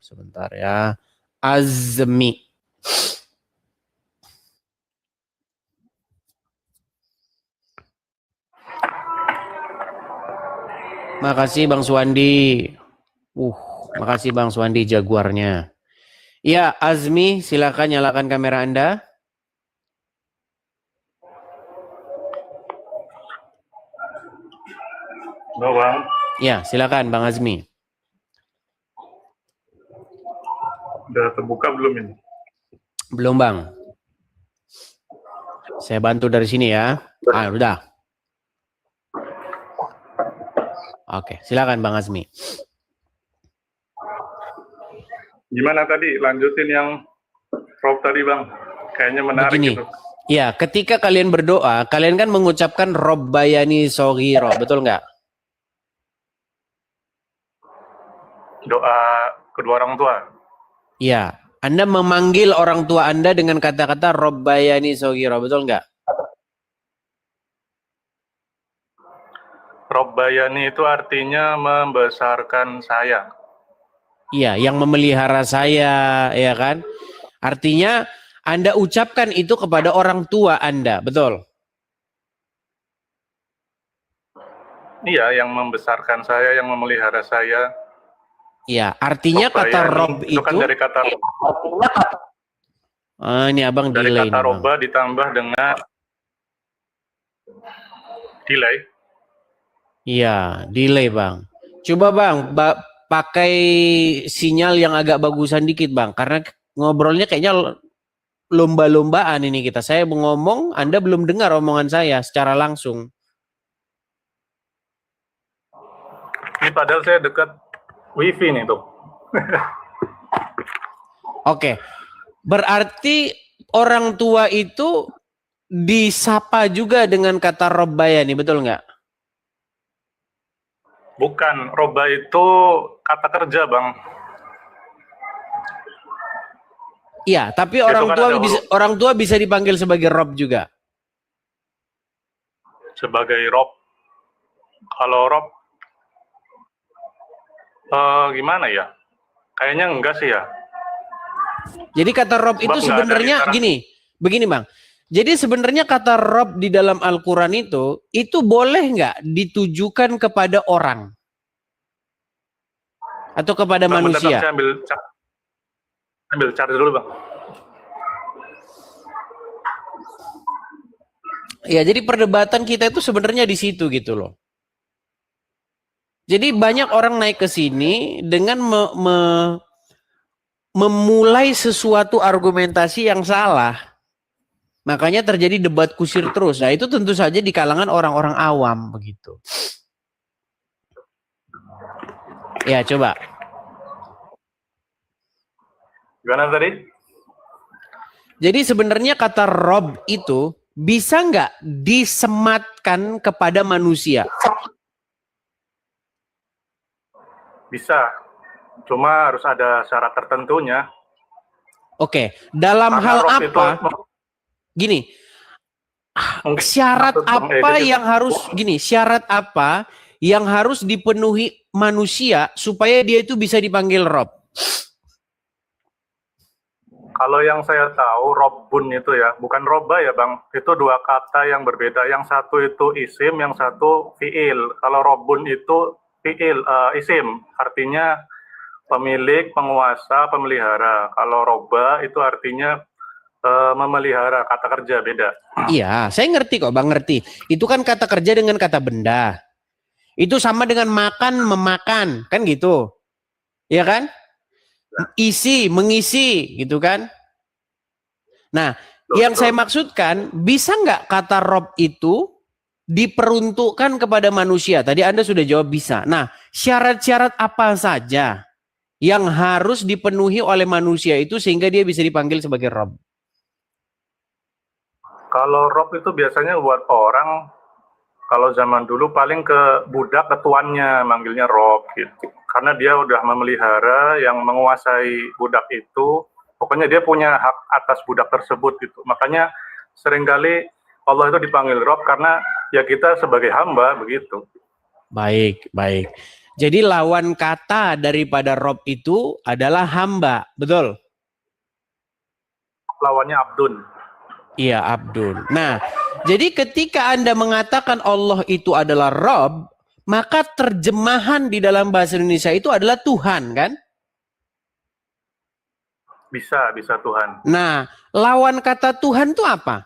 Sebentar ya. Azmi. Makasih Bang Suwandi. Makasih Bang Suwandi jaguarnya. Ya, Azmi, silakan nyalakan kamera Anda. Halo Bang. Ya, silakan Bang Azmi. Udah terbuka belum ini? Belum Bang. Saya bantu dari sini ya. Udah. Oke, silakan Bang Azmi. Gimana tadi? Lanjutin yang Rob tadi Bang. Kayaknya menarik Begini. gitu. Ya, ketika kalian berdoa, kalian kan mengucapkan Robbayani Shoghiro, betul nggak? Doa kedua orang tua. Ya, Anda memanggil orang tua Anda dengan kata-kata Robbayani Shoghiro, betul nggak? Robbayani itu artinya membesarkan saya. Iya, yang memelihara saya, ya kan? Artinya Anda ucapkan itu kepada orang tua Anda, betul? Iya, yang membesarkan saya, yang memelihara saya. Iya, artinya kata Rob itu kan dari kata ini abang dari delay kata nih, Robba ditambah dengan delay. Iya, delay bang. Coba bang, pakai sinyal yang agak bagusan dikit bang, karena ngobrolnya kayaknya lomba-lombaan ini kita. Saya ngomong, Anda belum dengar omongan saya secara langsung. Ini padahal saya dekat wifi nih tuh. Oke, berarti orang tua itu disapa juga dengan kata Robbayani, betul nggak? Bukan, Robba itu kata kerja bang. Iya, tapi orang tua bisa dipanggil sebagai Rob juga. Sebagai Rob. Kalau Rob gimana ya? Kayaknya enggak sih ya. Jadi kata Rob itu sebenarnya begini bang. Jadi sebenarnya kata Rob di dalam Al-Quran itu boleh nggak ditujukan kepada orang atau kepada manusia? Bentar, saya ambil cari dulu bang. Ya, jadi perdebatan kita itu sebenarnya di situ gitu loh. Jadi banyak orang naik ke sini dengan memulai sesuatu argumentasi yang salah. Makanya terjadi debat kusir terus. Nah, itu tentu saja di kalangan orang-orang awam begitu. Ya, coba. Gimana tadi? Jadi sebenarnya kata Rob itu bisa nggak disematkan kepada manusia? Bisa. Cuma harus ada syarat tertentunya. Oke, dalam hal apa? Gini, syarat apa yang harus dipenuhi manusia supaya dia itu bisa dipanggil Rob? Kalau yang saya tahu Robbun itu ya, bukan Robba ya bang, itu dua kata yang berbeda. Yang satu itu isim, yang satu fiil. Kalau Robbun itu fiil, isim, artinya pemilik, penguasa, pemelihara. Kalau Robba itu artinya memelihara, kata kerja beda. Iya, saya ngerti kok bang, ngerti. Itu kan kata kerja dengan kata benda. Itu sama dengan makan, memakan, kan gitu. Iya kan? Isi, mengisi, gitu kan? Nah, yang saya maksudkan, bisa nggak kata Rob itu diperuntukkan kepada manusia? Tadi Anda sudah jawab bisa. Nah, syarat-syarat apa saja yang harus dipenuhi oleh manusia itu sehingga dia bisa dipanggil sebagai Rob? Kalau Rob itu biasanya buat orang, kalau zaman dulu paling ke budak, ke tuannya manggilnya Rob gitu. Karena dia udah memelihara, yang menguasai budak itu, pokoknya dia punya hak atas budak tersebut gitu. Makanya seringkali Allah itu dipanggil Rob karena ya kita sebagai hamba begitu. Baik, baik. Jadi lawan kata daripada Rob itu adalah hamba, betul? Lawannya abdun. Iya, Abdul. Nah, jadi ketika Anda mengatakan Allah itu adalah Rob, maka terjemahan di dalam bahasa Indonesia itu adalah Tuhan, kan? Bisa Tuhan. Nah, lawan kata Tuhan itu apa?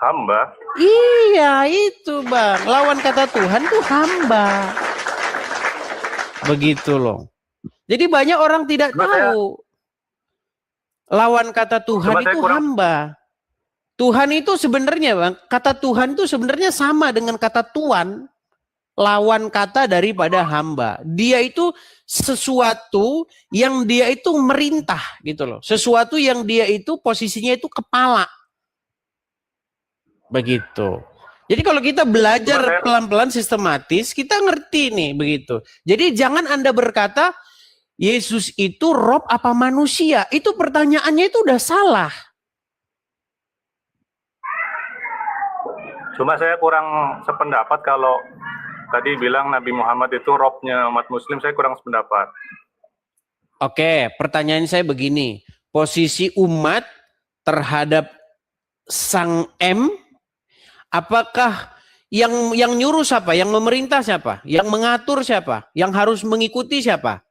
Hamba. Iya, itu Bang. Lawan kata Tuhan itu hamba. Begitu loh. Jadi banyak orang tidak tahu. Lawan kata Tuhan itu hamba. Tuhan itu sebenarnya Bang, kata Tuhan itu sebenarnya sama dengan kata Tuan. Lawan kata daripada hamba. Dia itu sesuatu yang dia itu merintah gitu loh. Sesuatu yang dia itu posisinya itu kepala. Begitu. Jadi kalau kita belajar pelan-pelan sistematis, kita ngerti nih begitu. Jadi jangan Anda berkata Yesus itu Rob apa manusia? Itu pertanyaannya itu udah salah. Cuma saya kurang sependapat kalau tadi bilang Nabi Muhammad itu Robnya umat Muslim, saya kurang sependapat. Oke, pertanyaan saya begini. Posisi umat terhadap Sang M, apakah yang nyuruh siapa? Yang memerintah siapa? Yang mengatur siapa? Yang harus mengikuti siapa?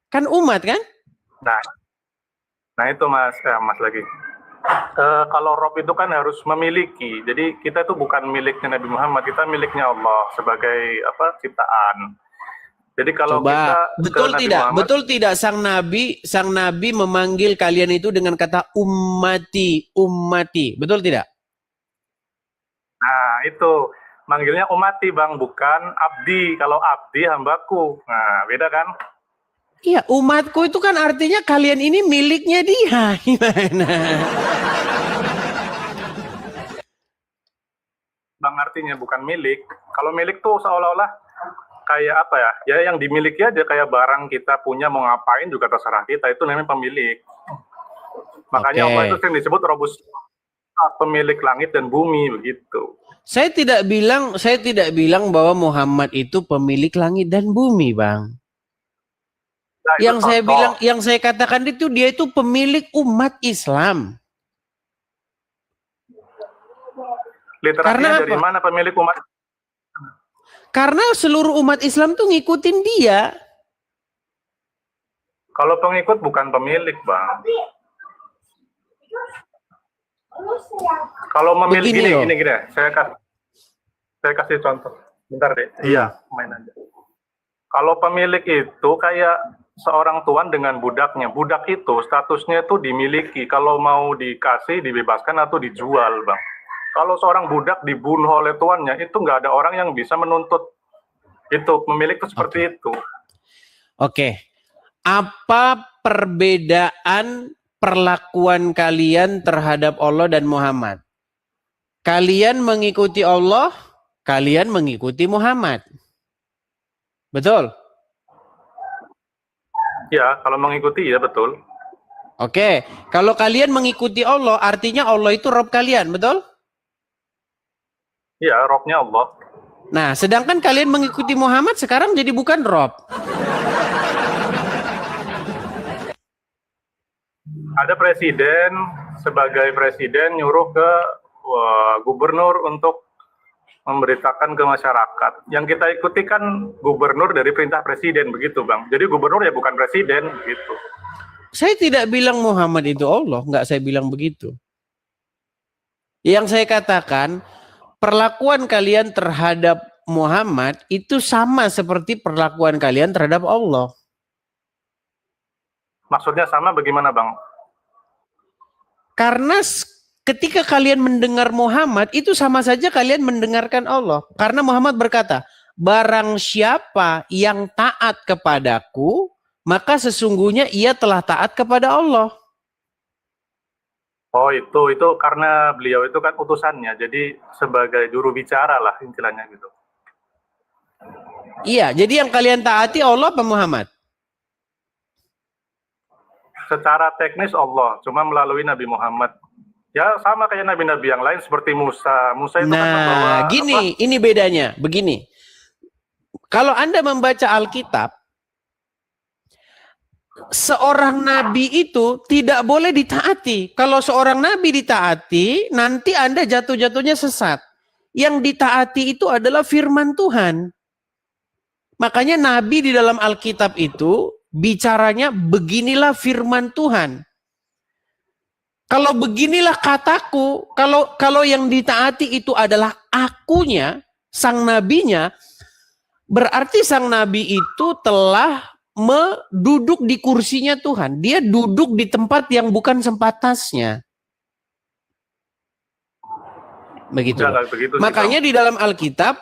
Kan umat kan? Nah itu Mas lagi. Kalau Rob itu kan harus memiliki. Jadi kita itu bukan miliknya Nabi Muhammad, kita miliknya Allah sebagai ciptaan. Jadi kalau betul tidak sang nabi memanggil kalian itu dengan kata ummati, betul tidak? Nah itu manggilnya ummati Bang, bukan abdi. Kalau abdi hambaku. Nah beda kan? Iya, umatku itu kan artinya kalian ini miliknya dia. Gimana? Bang artinya bukan milik. Kalau milik tuh seolah-olah kayak apa ya? Ya yang dimiliki aja kayak barang kita punya, mau ngapain juga terserah kita. Itu namanya pemilik. Makanya Allah itu sering disebut Robus, pemilik langit dan bumi begitu. Saya tidak bilang bahwa Muhammad itu pemilik langit dan bumi, Bang. Nah, yang saya katakan itu dia itu pemilik umat Islam. Literasinya dari mana pemilik umat? Karena seluruh umat Islam tuh ngikutin dia. Kalau pengikut bukan pemilik, Bang. Kalau memilih gini, saya kasih contoh. Bentar deh. Iya, main aja. Kalau pemilik itu kayak seorang tuan dengan budaknya. Budak itu statusnya itu dimiliki. Kalau mau dikasih, dibebaskan atau dijual, Bang. Kalau seorang budak dibunuh oleh tuannya, itu nggak ada orang yang bisa menuntut itu. Pemilik itu seperti itu. Oke. Apa perbedaan perlakuan kalian terhadap Allah dan Muhammad? Kalian mengikuti Allah, kalian mengikuti Muhammad. Betul? Ya, kalau mengikuti ya betul. Oke, kalau kalian mengikuti Allah, artinya Allah itu Rob kalian, betul? Ya, Robnya Allah. Nah, sedangkan kalian mengikuti Muhammad sekarang jadi bukan Rob. Ada presiden, sebagai presiden nyuruh ke gubernur untuk memberitakan ke masyarakat. Yang kita ikuti kan gubernur dari perintah presiden, begitu Bang. Jadi gubernur ya bukan presiden, begitu. Saya tidak bilang Muhammad itu Allah, nggak saya bilang begitu. Yang saya katakan, perlakuan kalian terhadap Muhammad itu sama seperti perlakuan kalian terhadap Allah. Maksudnya sama bagaimana Bang? Karena ketika kalian mendengar Muhammad, itu sama saja kalian mendengarkan Allah. Karena Muhammad berkata, barang siapa yang taat kepadaku, maka sesungguhnya ia telah taat kepada Allah. Oh itu karena beliau itu kan utusannya, jadi sebagai juru bicara lah istilahnya gitu. Iya, jadi yang kalian taati Allah apa Muhammad? Secara teknis Allah, cuma melalui Nabi Muhammad. Ya sama kayak nabi-nabi yang lain seperti Musa. Musa itu kan membawa ini bedanya. Begini. Kalau Anda membaca Alkitab, seorang nabi itu tidak boleh ditaati. Kalau seorang nabi ditaati, nanti Anda jatuh-jatuhnya sesat. Yang ditaati itu adalah firman Tuhan. Makanya nabi di dalam Alkitab itu bicaranya beginilah firman Tuhan. Kalau beginilah kataku, kalau yang ditaati itu adalah akunya, sang nabinya, berarti sang nabi itu telah duduk di kursinya Tuhan. Dia duduk di tempat yang bukan sempatasnya. Begitu. Enggak begitu sih, Makanya Bang. di dalam Alkitab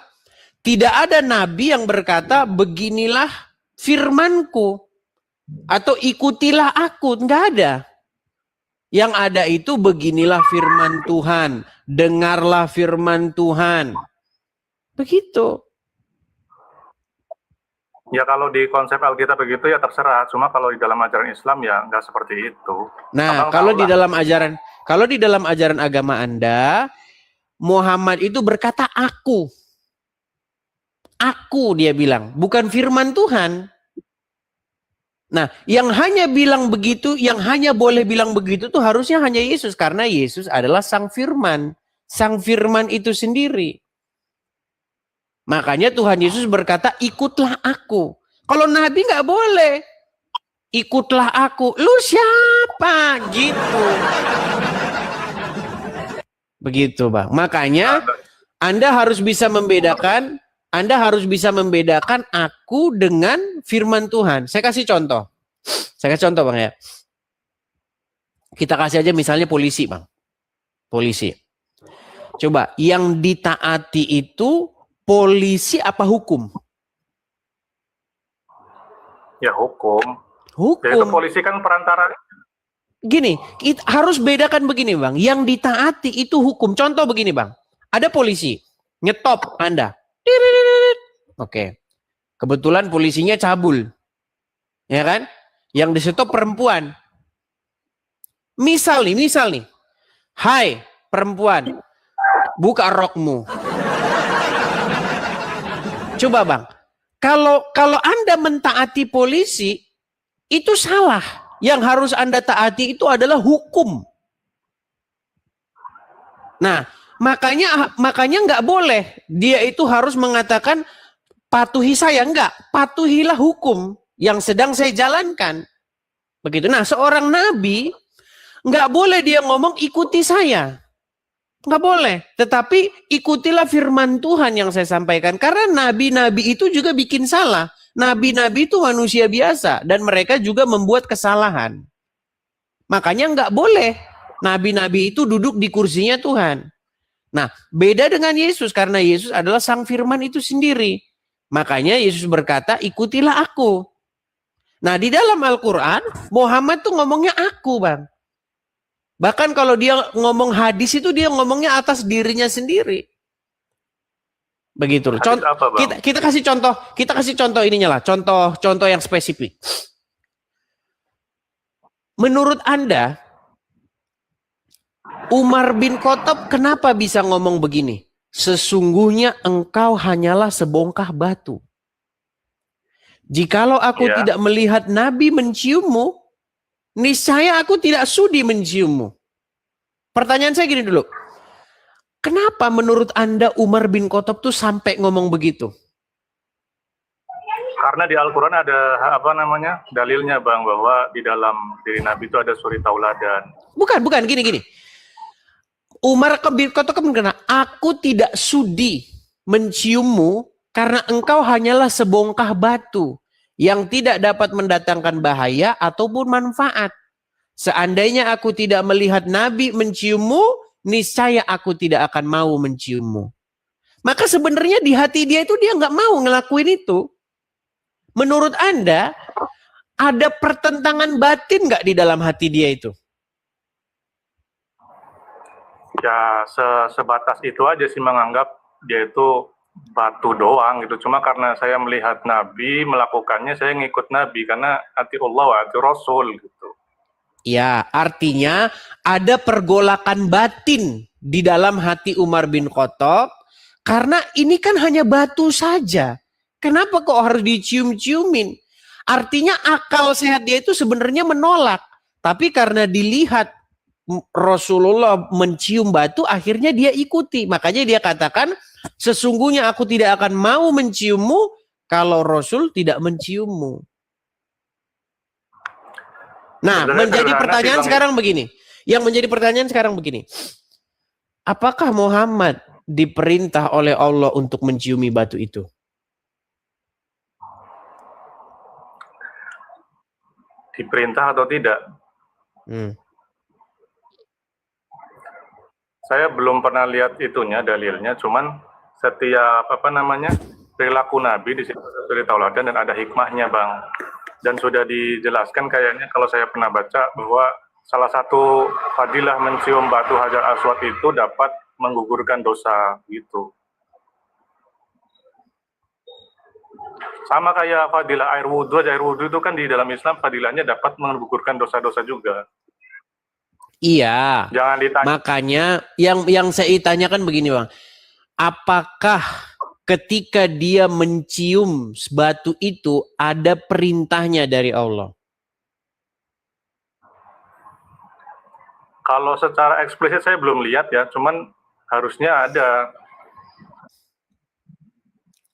tidak ada nabi yang berkata beginilah firmanku atau ikutilah aku. Enggak ada. Yang ada itu beginilah firman Tuhan. Dengarlah firman Tuhan. Begitu. Ya kalau di konsep Alkitab begitu ya terserah. Cuma kalau di dalam ajaran Islam ya nggak seperti itu. Nah, Abang kalau tahu di lah. dalam ajaran agama Anda, Muhammad itu berkata aku. Aku dia bilang, bukan firman Tuhan. Nah, yang hanya bilang begitu, yang hanya boleh bilang begitu tuh harusnya hanya Yesus. Karena Yesus adalah sang firman. Sang firman itu sendiri. Makanya Tuhan Yesus berkata, ikutlah aku. Kalau Nabi nggak boleh. Ikutlah aku. Lu siapa? Gitu. Begitu, Bang. Makanya Anda harus bisa membedakan aku dengan firman Tuhan. Saya kasih contoh. Bang ya. Kita kasih aja misalnya polisi, Bang. Polisi. Coba, yang ditaati itu polisi apa hukum? Ya hukum. Hukum. Ya itu polisi kan perantara. Gini, harus bedakan begini, Bang. Yang ditaati itu hukum. Contoh begini, Bang. Ada polisi nyetop Anda. Oke. Kebetulan polisinya cabul. Ya kan? Yang disetop perempuan. Misal nih. Hai, perempuan. Buka rokmu. Coba, Bang. Kalau Anda mentaati polisi, itu salah. Yang harus Anda taati itu adalah hukum. Nah, makanya nggak boleh. Dia itu harus mengatakan patuhi saya. Enggak, patuhilah hukum yang sedang saya jalankan. Begitu. Nah, seorang nabi nggak boleh dia ngomong ikuti saya. Nggak boleh. Tetapi ikutilah firman Tuhan yang saya sampaikan. Karena nabi-nabi itu juga bikin salah. Nabi-nabi itu manusia biasa. Dan mereka juga membuat kesalahan. Makanya nggak boleh. Nabi-nabi itu duduk di kursinya Tuhan. Nah, beda dengan Yesus. Karena Yesus adalah sang firman itu sendiri. Makanya Yesus berkata, ikutilah aku. Nah, di dalam Al-Quran, Muhammad tuh ngomongnya aku, Bang. Bahkan kalau dia ngomong hadis itu dia ngomongnya atas dirinya sendiri. Begitu. Kita kasih contoh ininya lah, contoh yang spesifik. Menurut Anda, Umar bin Khattab kenapa bisa ngomong begini? Sesungguhnya engkau hanyalah sebongkah batu. Jikalau aku tidak melihat Nabi menciummu, niscaya aku tidak sudi menciummu. Pertanyaan saya gini dulu. Kenapa menurut Anda Umar bin Khattab tuh sampai ngomong begitu? Karena di Al-Quran ada dalilnya, Bang, bahwa di dalam diri Nabi itu ada suri tauladan. Bukan, gini. Umar bin Khattab berkata, aku tidak sudi menciummu karena engkau hanyalah sebongkah batu yang tidak dapat mendatangkan bahaya ataupun manfaat. Seandainya aku tidak melihat Nabi menciummu, niscaya aku tidak akan mau menciummu. Maka sebenarnya di hati dia itu dia nggak mau ngelakuin itu. Menurut Anda, ada pertentangan batin nggak di dalam hati dia itu? Ya sebatas itu aja sih, menganggap dia itu batu doang gitu. Cuma karena saya melihat Nabi melakukannya, saya ngikut Nabi karena hati Allah wa hati Rasul gitu. Ya, artinya ada pergolakan batin di dalam hati Umar bin Khattab karena ini kan hanya batu saja. kenapa kok harus dicium-ciumin? Artinya akal sehat dia itu sebenarnya menolak. Tapi karena dilihat Rasulullah mencium batu, akhirnya dia ikuti. Makanya dia katakan, sesungguhnya aku tidak akan mau menciummu kalau Rasul tidak menciummu. Nah, menjadi pertanyaan sekarang begini. Yang menjadi pertanyaan sekarang begini. Apakah Muhammad diperintah oleh Allah untuk menciumi batu itu? Diperintah atau tidak? Saya belum pernah lihat itunya, dalilnya. Cuman setiap perilaku Nabi di situ dari tauladan dan ada hikmahnya, Bang. Dan sudah dijelaskan kayaknya kalau saya pernah baca bahwa salah satu fadilah mencium batu Hajar Aswad itu dapat menggugurkan dosa gitu. Sama kayak fadilah air wudhu itu kan di dalam Islam fadilahnya dapat menggugurkan dosa-dosa juga. Iya. Jangan ditanya. Makanya yang saya tanyakan begini, Bang. Apakah ketika dia mencium batu itu ada perintahnya dari Allah? Kalau secara eksplisit saya belum lihat ya, cuman harusnya ada.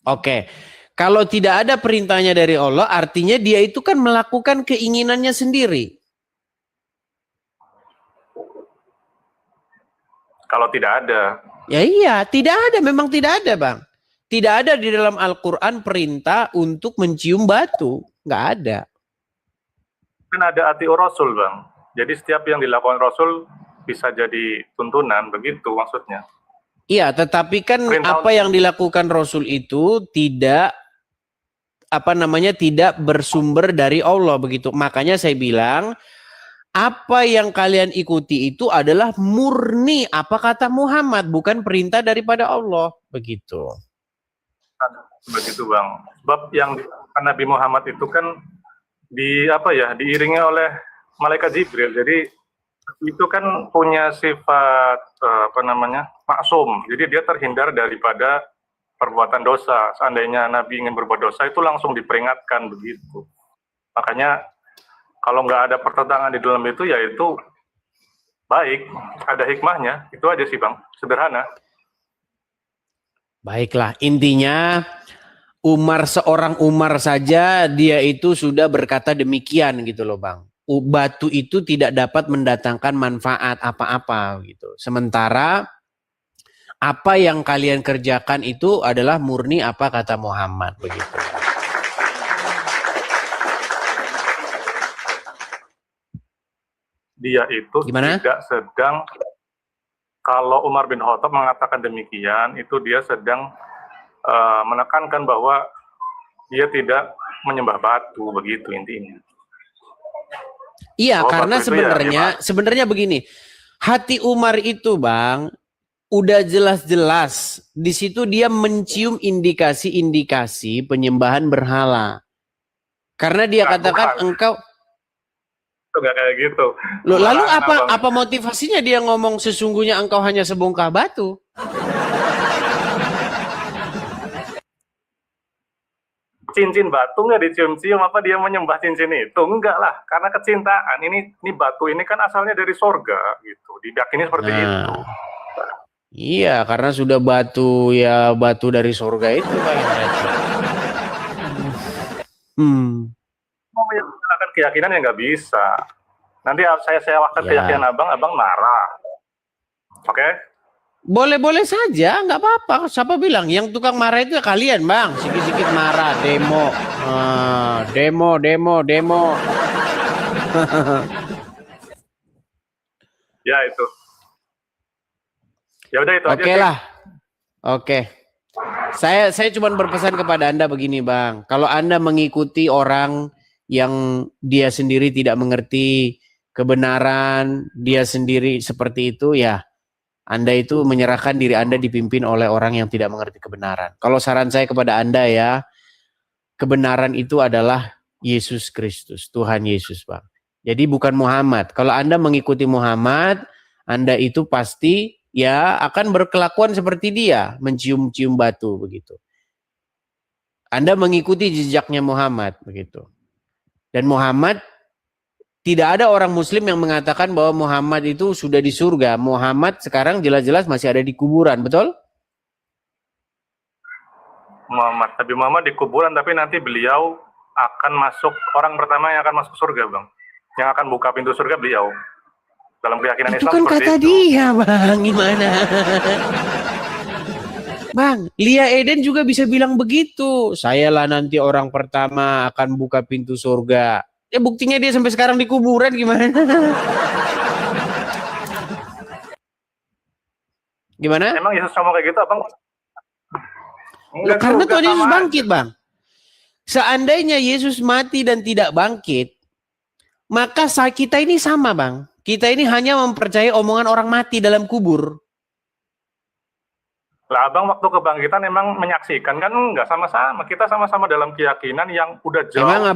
Oke. Kalau tidak ada perintahnya dari Allah, artinya dia itu kan melakukan keinginannya sendiri. Kalau tidak ada. Ya iya, tidak ada. Memang tidak ada, Bang. Tidak ada di dalam Al-Quran perintah untuk mencium batu. Nggak ada. Kan ada atiur Rasul, Bang. Jadi setiap yang dilakukan Rasul bisa jadi tuntunan, begitu maksudnya. Iya, tetapi kan perintah apa yang dilakukan Rasul itu tidak tidak bersumber dari Allah begitu. Makanya saya bilang apa yang kalian ikuti itu adalah murni apa kata Muhammad, bukan perintah daripada Allah begitu. Begitu, Bang. Sebab yang Nabi Muhammad itu kan diiringi oleh malaikat Jibril. Jadi itu kan punya sifat maksum. Jadi dia terhindar daripada perbuatan dosa. Seandainya Nabi ingin berbuat dosa itu langsung diperingatkan begitu. Makanya kalau nggak ada pertentangan di dalam itu, ya itu baik, ada hikmahnya. Itu aja sih, Bang, sederhana. Baiklah, intinya seorang Umar saja dia itu sudah berkata demikian gitu loh, Bang. Batu itu tidak dapat mendatangkan manfaat apa-apa gitu. Sementara apa yang kalian kerjakan itu adalah murni apa kata Muhammad begitu. Dia itu tidak sedang, kalau Umar bin Khattab mengatakan demikian, itu dia sedang menekankan bahwa dia tidak menyembah batu, begitu intinya. Iya, karena sebenarnya begini, hati Umar itu, Bang, udah jelas-jelas di situ dia mencium indikasi-indikasi penyembahan berhala. Karena dia katakan engkau nggak kayak gitu. Loh, lalu apa motivasinya dia ngomong sesungguhnya engkau hanya sebongkah batu? Cincin batu nggak dicium-cium, apa dia menyembah cincin itu? Enggak lah, karena kecintaan. Ini batu ini kan asalnya dari sorga gitu, diyakini seperti itu. Iya, karena sudah batu dari sorga itu Mau menyalahkan keyakinan ya nggak bisa. Nanti saya wakil keyakinan abang marah. Oke? Boleh-boleh saja, nggak apa-apa. Siapa bilang? Yang tukang marah itu ya kalian, Bang. Sikit-sikit marah, demo. Ya itu. Ya udah itu aja. Oke lah. Oke. Saya cuma berpesan kepada Anda begini, Bang. Kalau Anda mengikuti orang yang dia sendiri tidak mengerti kebenaran, dia sendiri seperti itu, ya Anda itu menyerahkan diri Anda dipimpin oleh orang yang tidak mengerti kebenaran. Kalau saran saya kepada Anda ya, kebenaran itu adalah Yesus Kristus, Tuhan Yesus, Bang. Jadi bukan Muhammad. Kalau Anda mengikuti Muhammad, Anda itu pasti ya akan berkelakuan seperti dia, mencium-cium batu begitu. Anda mengikuti jejaknya Muhammad begitu. Dan Muhammad, tidak ada orang muslim yang mengatakan bahwa Muhammad itu sudah di surga. Muhammad sekarang jelas-jelas masih ada di kuburan, betul? Nabi Muhammad di kuburan, tapi nanti beliau akan masuk, orang pertama yang akan masuk surga, Bang. Yang akan buka pintu surga beliau. Dalam keyakinan Itu Islam kan seperti kata itu. dia, Bang. Gimana? Bang, Lia Eden juga bisa bilang begitu. Sayalah nanti orang pertama akan buka pintu surga. Ya buktinya dia sampai sekarang di kuburan, gimana? Gimana? Emang Yesus ngomong kayak gitu, Bang? Loh, karena Tuhan Yesus bangkit, Bang. Seandainya Yesus mati dan tidak bangkit, maka kita ini sama, Bang. Kita ini hanya mempercayai omongan orang mati dalam kubur. Lah Abang waktu kebangkitan emang menyaksikan kan nggak sama-sama. Kita sama-sama dalam keyakinan yang udah jauh. Emang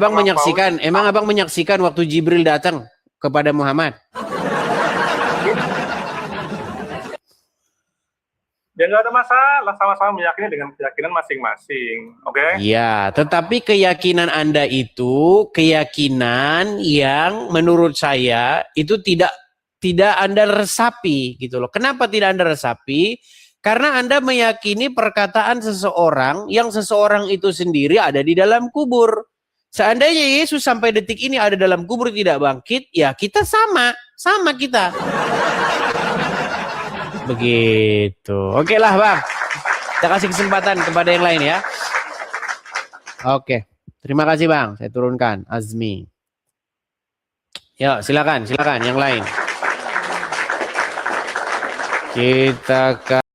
Abang menyaksikan waktu Jibril datang kepada Muhammad? Ya nggak ada masalah, sama-sama meyakini dengan keyakinan masing-masing, oke? Iya, tetapi keyakinan Anda itu keyakinan yang menurut saya itu tidak Anda resapi gitu loh. Kenapa tidak Anda resapi? Karena Anda meyakini perkataan seseorang yang seseorang itu sendiri ada di dalam kubur. Seandainya Yesus sampai detik ini ada dalam kubur tidak bangkit, ya kita sama kita. Begitu. Oke lah, Bang. Kita kasih kesempatan kepada yang lain ya. Oke. Terima kasih, Bang. Saya turunkan Azmi. Ya, silakan yang lain. Kita